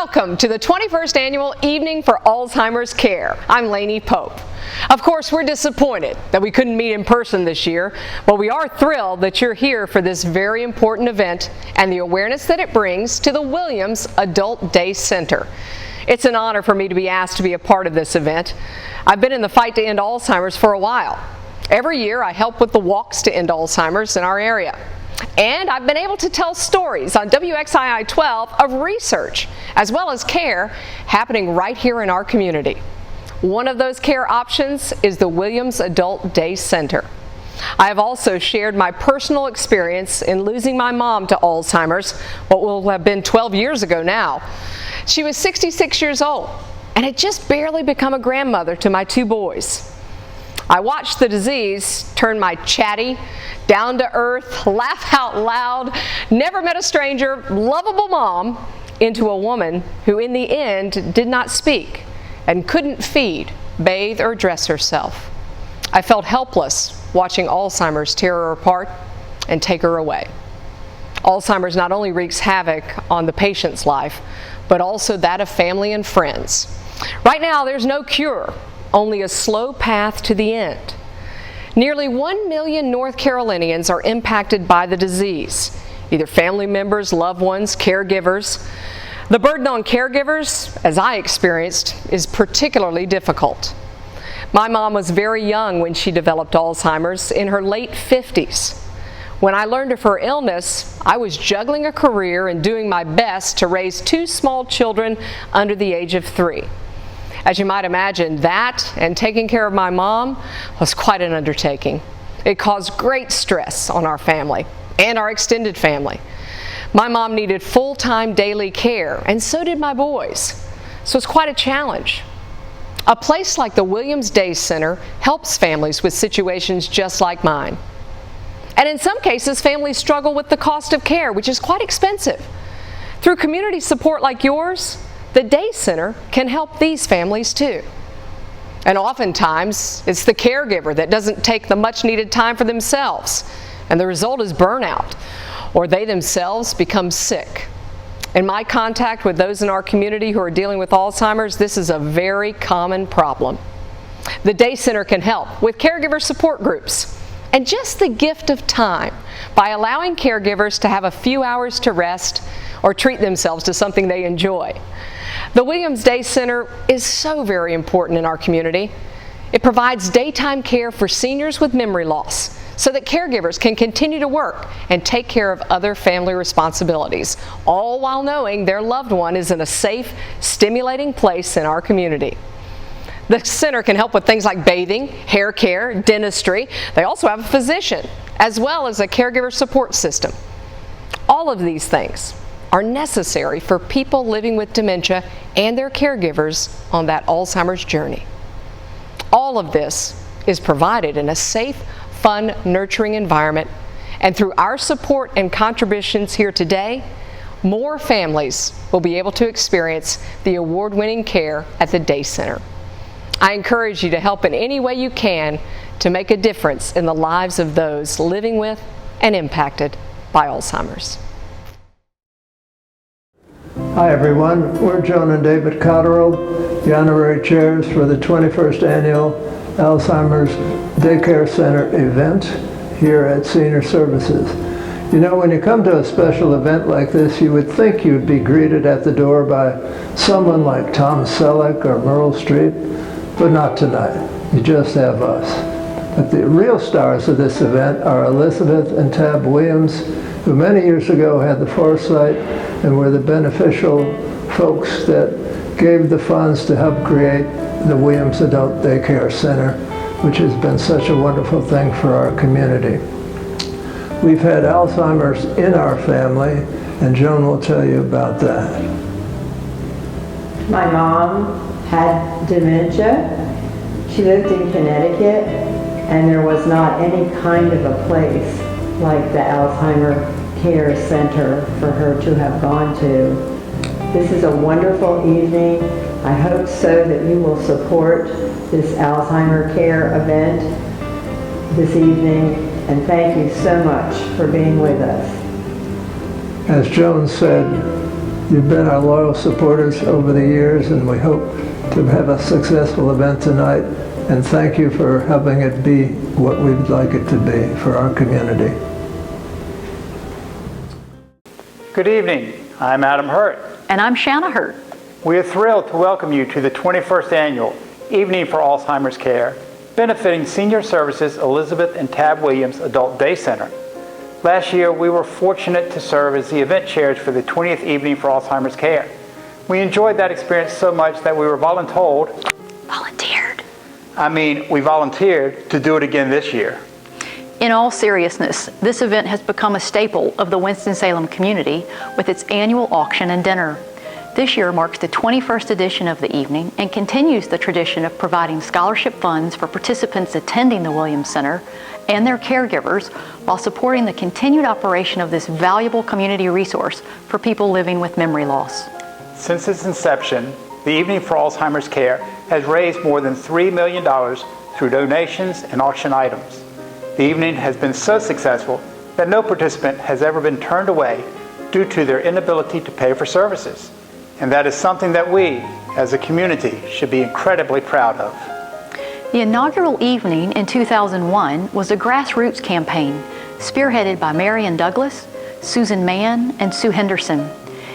Welcome to the 21st Annual Evening for Alzheimer's Care. I'm Lainey Pope. Of course, we're disappointed that we couldn't meet in person this year, but we are thrilled that you're here for this very important event and the awareness that it brings to the Williams Adult Day Center. It's an honor for me to be asked to be a part of this event. I've been in the fight to end Alzheimer's for a while. Every year I help with the walks to end Alzheimer's in our area. And I've been able to tell stories on WXII 12 of research as well as care happening right here in our community. One of those care options is the Williams Adult Day Center. I have also shared my personal experience in losing my mom to Alzheimer's, what will have been 12 years ago now. She was 66 years old and had just barely become a grandmother to my two boys. I watched the disease turn my chatty, down-to-earth, laugh out loud, never met a stranger, lovable mom into a woman who in the end did not speak and couldn't feed, bathe, or dress herself. I felt helpless watching Alzheimer's tear her apart and take her away. Alzheimer's not only wreaks havoc on the patient's life, but also that of family and friends. Right now, there's no cure, only a slow path to the end. Nearly 1 million North Carolinians are impacted by the disease, either family members, loved ones, caregivers. The burden on caregivers, as I experienced, is particularly difficult. My mom was very young when she developed Alzheimer's, in her late 50s. When I learned of her illness, I was juggling a career and doing my best to raise two small children under the age of 3. As you might imagine, that and taking care of my mom was quite an undertaking. It caused great stress on our family and our extended family. My mom needed full-time daily care, and so did my boys. So it's quite a challenge. A place like the Williams Day Center helps families with situations just like mine. And in some cases, families struggle with the cost of care, which is quite expensive. Through community support like yours, the Day Center can help these families too. And oftentimes, it's the caregiver that doesn't take the much-needed time for themselves, and the result is burnout, or they themselves become sick. In my contact with those in our community who are dealing with Alzheimer's, this is a very common problem. The Day Center can help with caregiver support groups and just the gift of time by allowing caregivers to have a few hours to rest or treat themselves to something they enjoy. The Williams Day Center is so very important in our community. It provides daytime care for seniors with memory loss so that caregivers can continue to work and take care of other family responsibilities, all while knowing their loved one is in a safe, stimulating place in our community. The center can help with things like bathing, hair care, dentistry. They also have a physician, as well as a caregiver support system. All of these things are necessary for people living with dementia and their caregivers on that Alzheimer's journey. All of this is provided in a safe, fun, nurturing environment, and through our support and contributions here today, more families will be able to experience the award-winning care at the Day Center. I encourage you to help in any way you can to make a difference in the lives of those living with and impacted by Alzheimer's. Hi everyone, we're Joan and David Cotterill, the honorary chairs for the 21st Annual Alzheimer's Daycare Center event here at Senior Services. You know, when you come to a special event like this, you would think you'd be greeted at the door by someone like Tom Selleck or Meryl Streep, but not tonight. You just have us. But the real stars of this event are Elizabeth and Tab Williams, who many years ago had the foresight and were the beneficial folks that gave the funds to help create the Williams Adult Daycare Center, which has been such a wonderful thing for our community. We've had Alzheimer's in our family, and Joan will tell you about that. My mom had dementia. She lived in Connecticut, and there was not any kind of a place like the Alzheimer Care Center for her to have gone to. This is a wonderful evening. I hope so that you will support this Alzheimer Care event this evening, and thank you so much for being with us. As Joan said, You've been our loyal supporters over the years, and we hope to have a successful event tonight. And thank you for helping it be what we'd like it to be for our community. Good evening. I'm Adam Hurt. And I'm Shanna Hurt. We are thrilled to welcome you to the 21st Annual Evening for Alzheimer's Care, benefiting Senior Services Elizabeth and Tab Williams Adult Day Center. Last year, we were fortunate to serve as the event chairs for the 20th Evening for Alzheimer's Care. We enjoyed that experience so much that we were volunteered to do it again this year. In all seriousness, this event has become a staple of the Winston-Salem community with its annual auction and dinner. This year marks the 21st edition of the evening and continues the tradition of providing scholarship funds for participants attending the Williams Center and their caregivers while supporting the continued operation of this valuable community resource for people living with memory loss. Since its inception, the Evening for Alzheimer's Care has raised more than $3 million through donations and auction items. The evening has been so successful that no participant has ever been turned away due to their inability to pay for services. And that is something that we, as a community, should be incredibly proud of. The inaugural evening in 2001 was a grassroots campaign spearheaded by Marion Douglas, Susan Mann, and Sue Henderson.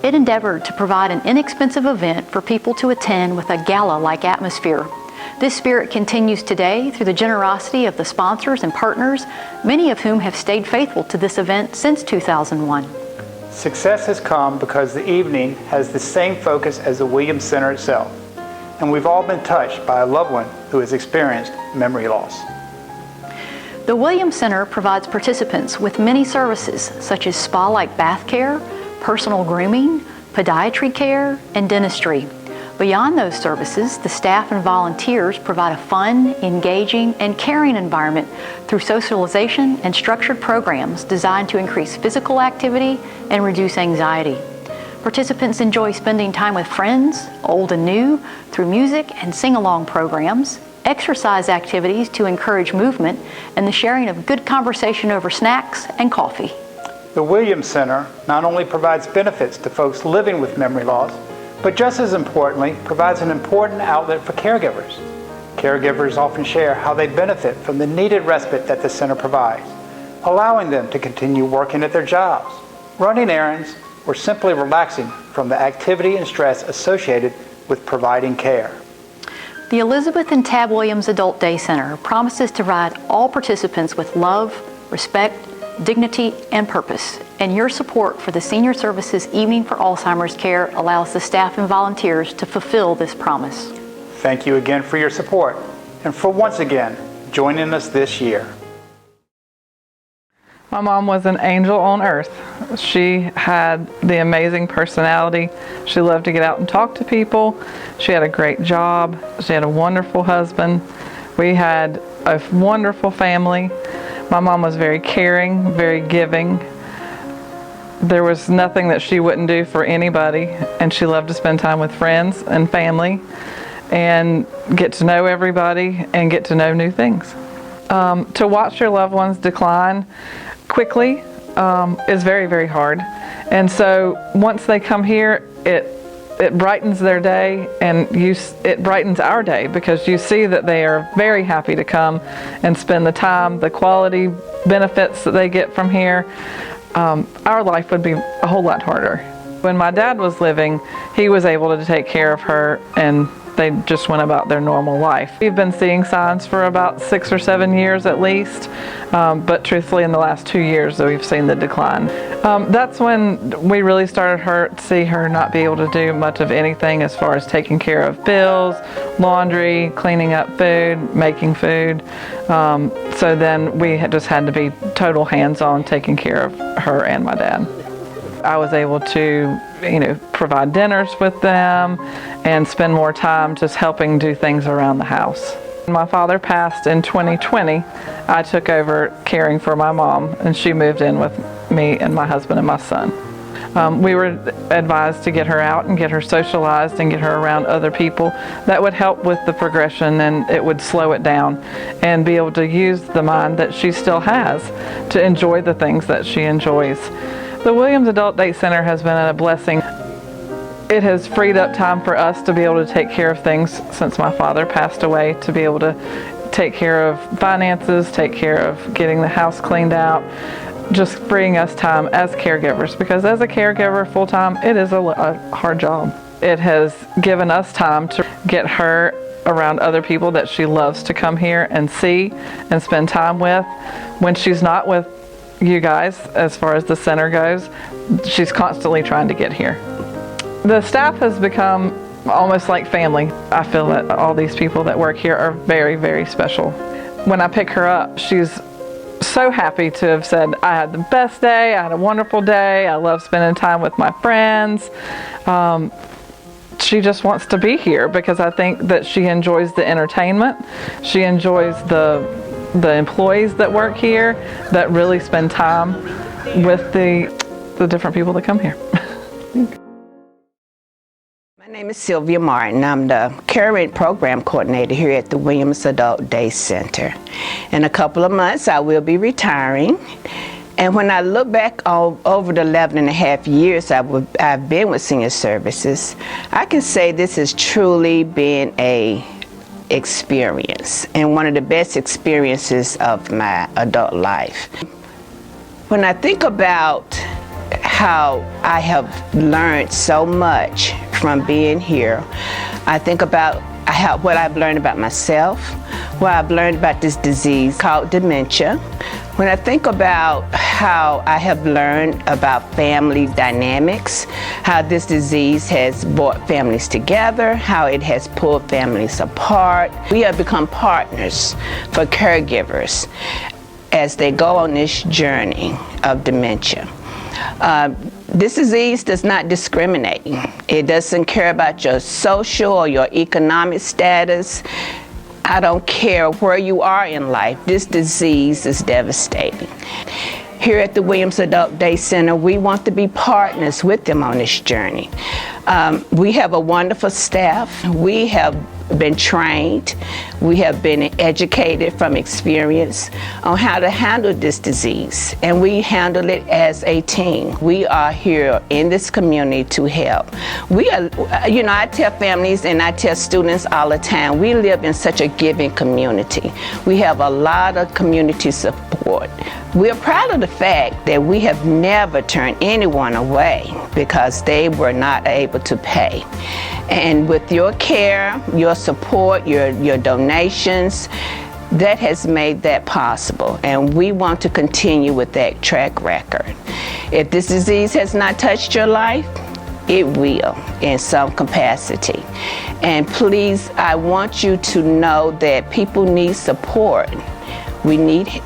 It endeavored to provide an inexpensive event for people to attend with a gala-like atmosphere. This spirit continues today through the generosity of the sponsors and partners, many of whom have stayed faithful to this event since 2001. Success has come because the evening has the same focus as the Williams Center itself, and we've all been touched by a loved one who has experienced memory loss. The Williams Center provides participants with many services such as spa-like bath care, personal grooming, podiatry care, and dentistry. Beyond those services, the staff and volunteers provide a fun, engaging, and caring environment through socialization and structured programs designed to increase physical activity and reduce anxiety. Participants enjoy spending time with friends, old and new, through music and sing-along programs, exercise activities to encourage movement, and the sharing of good conversation over snacks and coffee. The Williams Center not only provides benefits to folks living with memory loss, but just as importantly, provides an important outlet for caregivers. Caregivers often share how they benefit from the needed respite that the center provides, allowing them to continue working at their jobs, running errands, or simply relaxing from the activity and stress associated with providing care. The Elizabeth and Tab Williams Adult Day Center promises to provide all participants with love, respect, dignity, and purpose, and your support for the Senior Services Evening for Alzheimer's Care allows the staff and volunteers to fulfill this promise. Thank you again for your support and for once again joining us this year. My mom was an angel on earth. She had the amazing personality. She loved to get out and talk to people. She had a great job. She had a wonderful husband. We had a wonderful family. My mom was very caring, very giving. There was nothing that she wouldn't do for anybody, and she loved to spend time with friends and family and get to know everybody and get to know new things. To watch your loved ones decline quickly is very, very hard. And so once they come here, it brightens their day, and it brightens our day because you see that they are very happy to come and spend the time, the quality benefits that they get from here. Our life would be a whole lot harder. When my dad was living, he was able to take care of her, and they just went about their normal life. We've been seeing signs for about 6 or 7 years at least, but truthfully in the last 2 years we've seen the decline. That's when we really started to see her not be able to do much of anything as far as taking care of bills, laundry, cleaning up food, making food. So then we just had to be total hands-on taking care of her and my dad. I was able to, provide dinners with them and spend more time just helping do things around the house. When my father passed in 2020, I took over caring for my mom, and she moved in with me and my husband and my son. We were advised to get her out and get her socialized and get her around other people. That would help with the progression, and it would slow it down and be able to use the mind that she still has to enjoy the things that she enjoys. The Williams Adult Day Center has been a blessing. It has freed up time for us to be able to take care of things since my father passed away, to be able to take care of finances, take care of getting the house cleaned out, just freeing us time as caregivers, because as a caregiver full-time, it is a hard job. It has given us time to get her around other people that she loves to come here and see and spend time with. When she's not with you guys, as far as the center goes, she's constantly trying to get here. The staff has become almost like family. I feel that all these people that work here are very, very special. When I pick her up, she's so happy to have said, I had the best day, I had a wonderful day, I love spending time with my friends. She just wants to be here because I think that she enjoys the entertainment. She enjoys the employees that work here that really spend time with the different people that come here. My name is Sylvia Martin. I'm the Caring Program Coordinator here at the Williams Adult Day Center. In a couple of months, I will be retiring. And when I look back over the 11 and a half years I've been with Senior Services, I can say this has truly been a experience and one of the best experiences of my adult life. When I think about how I have learned so much from being here, I think about what I've learned about myself, what I've learned about this disease called dementia. When I think about how I have learned about family dynamics, how this disease has brought families together, how it has pulled families apart, we have become partners for caregivers as they go on this journey of dementia. This disease does not discriminate. It doesn't care about your social or your economic status. I don't care where you are in life. This disease is devastating. Here at the Williams Adult Day Center, we want to be partners with them on this journey. We have a wonderful staff. We have been trained. We have been educated from experience on how to handle this disease, and we handle it as a team. We are here in this community to help. We are, I tell families and I tell students all the time, we live in such a giving community. We have a lot of community support. We're proud of the fact that we have never turned anyone away because they were not able to pay. And with your care, your support, your donations, that has made that possible. And we want to continue with that track record. If this disease has not touched your life, it will in some capacity. And please, I want you to know that people need support.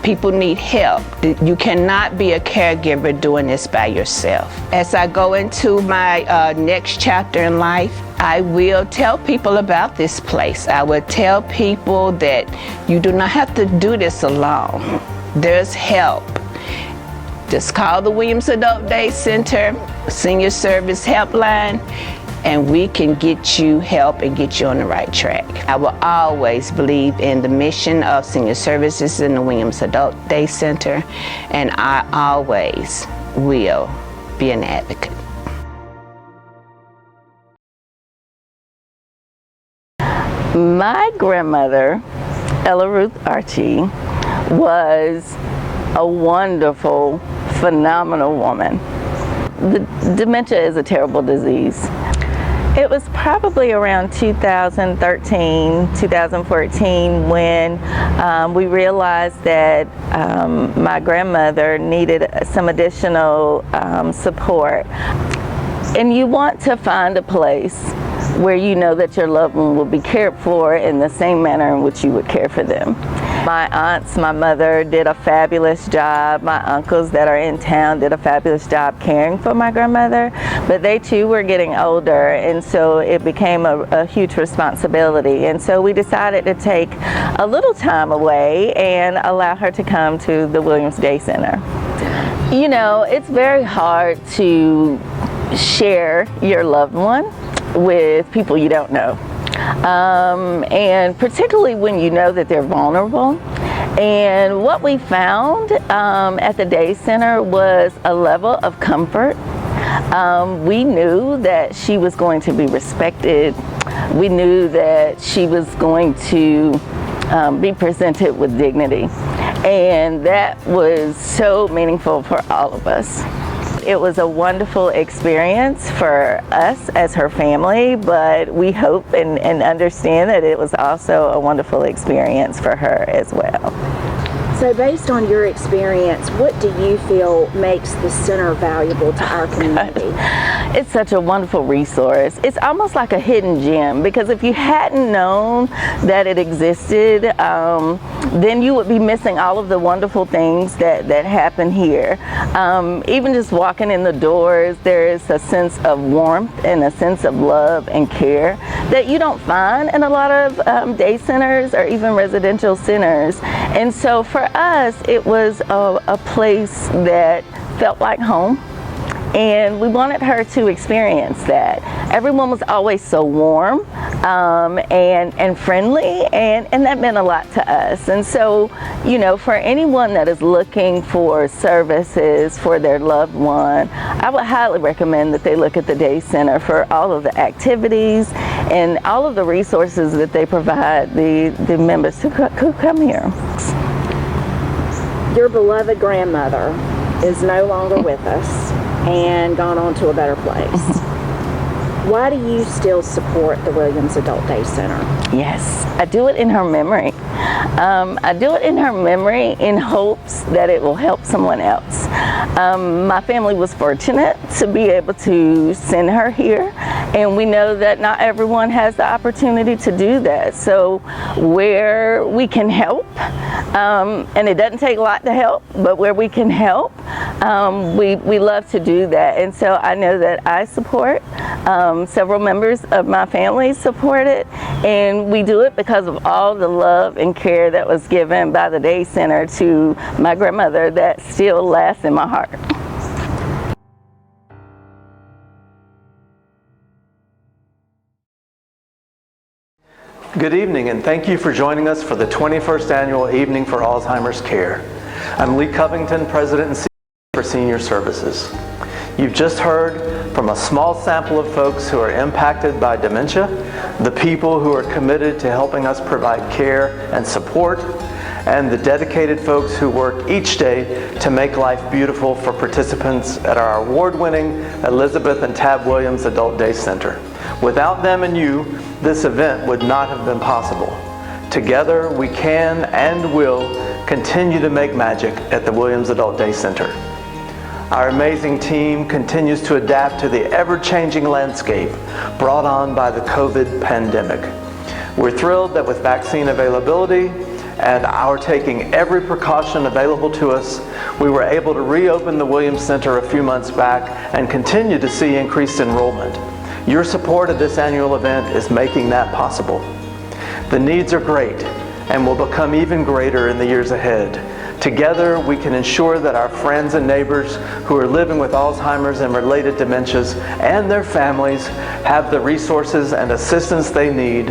People need help. You cannot be a caregiver doing this by yourself. As I go into my next chapter in life, I will tell people about this place. I will tell people that you do not have to do this alone. There's help. Just call the Williams Adult Day Center, Senior Service Helpline, and we can get you help and get you on the right track. I will always believe in the mission of Senior Services in the Williams Adult Day Center, and I always will be an advocate. My grandmother, Ella Ruth Archie, was a wonderful, phenomenal woman. The dementia is a terrible disease. It was probably around 2013, 2014 when we realized that my grandmother needed some additional support. And you want to find a place where you know that your loved one will be cared for in the same manner in which you would care for them. My aunts, my mother did a fabulous job. My uncles that are in town did a fabulous job caring for my grandmother, but they too were getting older, and so it became a huge responsibility. And so we decided to take a little time away and allow her to come to the Williams Day Center. You know, it's very hard to share your loved one with people you don't know. And particularly when you know that they're vulnerable. And what we found at the Day Center was a level of comfort, We knew that she was going to be respected. We knew that she was going to be presented with dignity. And that was so meaningful for all of us. It was a wonderful experience for us as her family, but we hope and understand that it was also a wonderful experience for her as well. So based on your experience, what do you feel makes the center valuable to our community? It's such a wonderful resource. It's almost like a hidden gem, because if you hadn't known that it existed, then you would be missing all of the wonderful things that happen here. Even just walking in the doors, there is a sense of warmth and a sense of love and care that you don't find in a lot of day centers or even residential centers. And so for us, it was a place that felt like home, and we wanted her to experience that. Everyone was always so warm and friendly, and that meant a lot to us. And so, you know, for anyone that is looking for services for their loved one, I would highly recommend that they look at the day center for all of the activities and all of the resources that they provide the members who come here. Your beloved grandmother is no longer with us and gone on to a better place. Why do you still support the Williams Adult Day Center? Yes, I do it in her memory. I do it in her memory in hopes that it will help someone else. My family was fortunate to be able to send her here, and we know that not everyone has the opportunity to do that. So where we can help, and it doesn't take a lot to help, but where we can help, we love to do that. And so I know that I support, several members of my family support it, and we do it because of all the love and care that was given by the day center to my grandmother that still lasts in my heart. Good evening, and thank you for joining us for the 21st Annual Evening for Alzheimer's Care. I'm Lee Covington, President and CEO for Senior Services. You've just heard from a small sample of folks who are impacted by dementia, the people who are committed to helping us provide care and support, and the dedicated folks who work each day to make life beautiful for participants at our award-winning Elizabeth and Tab Williams Adult Day Center. Without them and you, this event would not have been possible. Together, we can and will continue to make magic at the Williams Adult Day Center. Our amazing team continues to adapt to the ever-changing landscape brought on by the COVID pandemic. We're thrilled that with vaccine availability and our taking every precaution available to us, we were able to reopen the Williams Center a few months back and continue to see increased enrollment. Your support of this annual event is making that possible. The needs are great and will become even greater in the years ahead. Together, we can ensure that our friends and neighbors who are living with Alzheimer's and related dementias and their families have the resources and assistance they need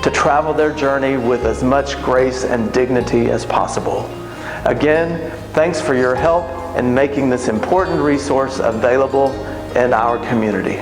to travel their journey with as much grace and dignity as possible. Again, thanks for your help in making this important resource available in our community.